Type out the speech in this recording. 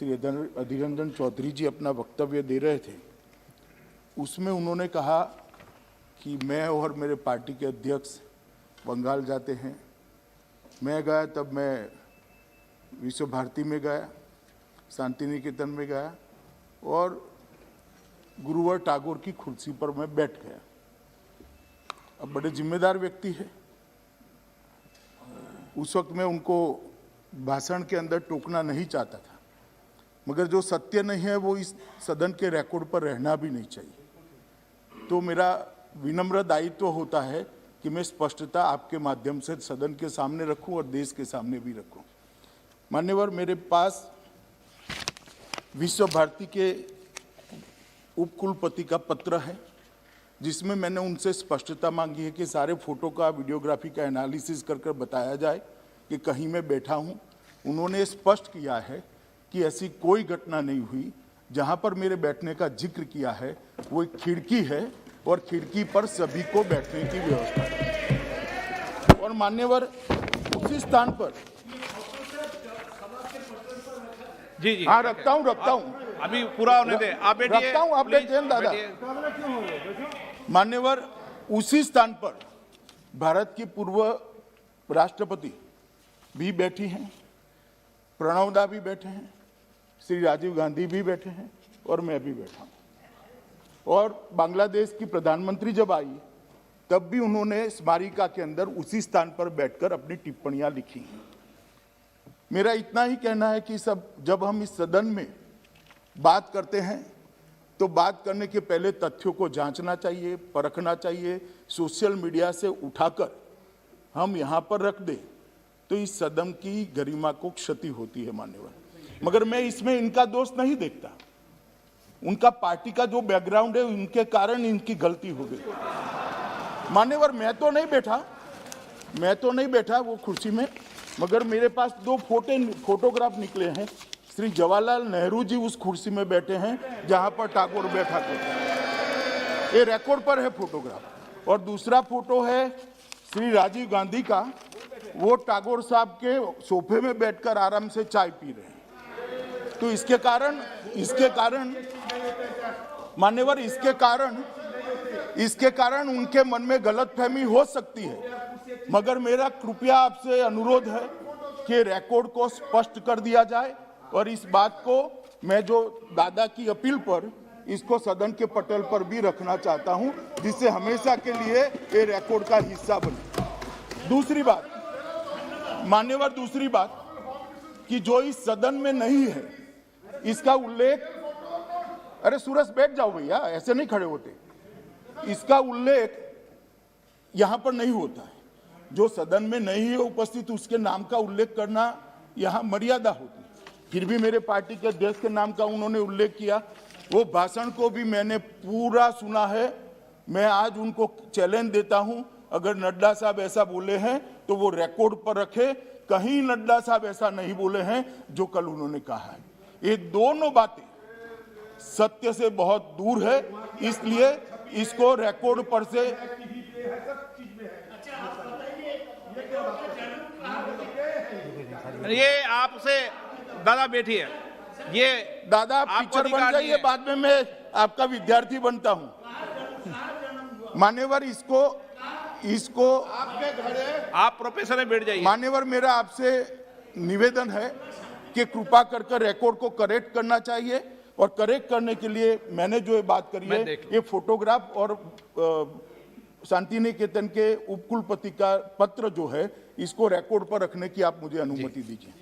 श्री अधीर रंजन चौधरी जी अपना वक्तव्य दे रहे थे, उसमें उन्होंने कहा कि मैं और मेरे पार्टी के अध्यक्ष बंगाल जाते हैं। मैं गया तब मैं विश्व भारती में गया, शांति निकेतन में गया और गुरुवर टागोर की कुर्सी पर मैं बैठ गया। अब बड़े जिम्मेदार व्यक्ति है, उस वक्त मैं उनको भाषण के अंदर टोकना नहीं चाहता था, मगर जो सत्य नहीं है वो इस सदन के रिकॉर्ड पर रहना भी नहीं चाहिए। तो मेरा विनम्र दायित्व होता है कि मैं स्पष्टता आपके माध्यम से सदन के सामने रखूं और देश के सामने भी रखूं। मान्यवर, मेरे पास विश्व भारती के उपकुलपति का पत्र है, जिसमें मैंने उनसे स्पष्टता मांगी है कि सारे फोटो का, वीडियोग्राफी का एनालिसिस कर बताया जाए कि कहीं मैं बैठा हूं। उन्होंने स्पष्ट किया है कि ऐसी कोई घटना नहीं हुई। जहां पर मेरे बैठने का जिक्र किया है वो एक खिड़की है और खिड़की पर सभी को बैठने की व्यवस्था है। और मान्यवर, उसी स्थान पर जी हाँ रखता हूँ अभी पूरा होने दे, आप बैठिए। रखता हूँ, आप बैठिए दादा। मान्यवर, उसी स्थान पर भारत की पूर्व राष्ट्रपति भी बैठी हैं, प्रणव दा भी बैठे हैं, श्री राजीव गांधी भी बैठे हैं और मैं भी बैठा हूं। और बांग्लादेश की प्रधानमंत्री जब आई तब भी उन्होंने स्मारिका के अंदर उसी स्थान पर बैठकर अपनी टिप्पणियां लिखी हैं। मेरा इतना ही कहना है कि जब हम इस सदन में बात करते हैं तो बात करने के पहले तथ्यों को जांचना चाहिए, परखना चाहिए। सोशल मीडिया से उठाकर हम यहाँ पर रख दें तो इस सदन की गरिमा को क्षति होती है मान्यवर। मगर मैं इसमें इनका दोष नहीं देखता, उनका पार्टी का जो बैकग्राउंड है उनके कारण इनकी गलती हो गई। मान्यवर, मैं तो नहीं बैठा वो कुर्सी में, मगर मेरे पास दो फोटोग्राफ निकले हैं। श्री जवाहरलाल नेहरू जी उस कुर्सी में बैठे हैं जहां पर टागोर बैठा करते। ये रिकॉर्ड पर है फोटोग्राफ। और दूसरा फोटो है श्री राजीव गांधी का, वो टागोर साहब के सोफे में बैठकर आराम से चाय पी रहे हैं। तो इसके कारण मान्यवर, इसके कारण उनके मन में गलतफहमी हो सकती है। मगर मेरा कृपया आपसे अनुरोध है कि रिकॉर्ड को स्पष्ट कर दिया जाए और इस बात को मैं जो दादा की अपील पर इसको सदन के पटल पर भी रखना चाहता हूं, जिससे हमेशा के लिए ये रिकॉर्ड का हिस्सा बने। दूसरी बात मान्यवर, कि जो इस सदन में नहीं है इसका उल्लेख, अरे सूरज बैठ जाओ भैया, ऐसे नहीं खड़े होते। इसका उल्लेख यहां पर नहीं होता है। जो सदन में नहीं है उपस्थित उसके नाम का उल्लेख करना यहां मर्यादा होती है। फिर भी मेरे पार्टी के अध्यक्ष के नाम का उन्होंने उल्लेख किया। वो भाषण को भी मैंने पूरा सुना है। मैं आज उनको चैलेंज देता हूं, अगर नड्डा साहब ऐसा बोले हैं तो वो रिकॉर्ड पर रखे। कहीं नड्डा साहब ऐसा नहीं बोले हैं जो कल उन्होंने कहा है। ये दोनों बातें सत्य से बहुत दूर है, इसलिए इसको रिकॉर्ड पर से ये आपसे दादा बैठिए। ये दादा आप टीचर बन जाइए, बाद में मैं आपका विद्यार्थी बनता हूं। मान्यवर, इसको आप प्रोफेसर में बैठ जाइए। मान्यवर, मेरा आपसे निवेदन है कि कृपा कर रिकॉर्ड को करेक्ट करना चाहिए। और करेक्ट करने के लिए मैंने जो ये बात करी है, ये फोटोग्राफ और शांति निकेतन के उपकुलपति का पत्र जो है, इसको रिकॉर्ड पर रखने की आप मुझे अनुमति दीजिए।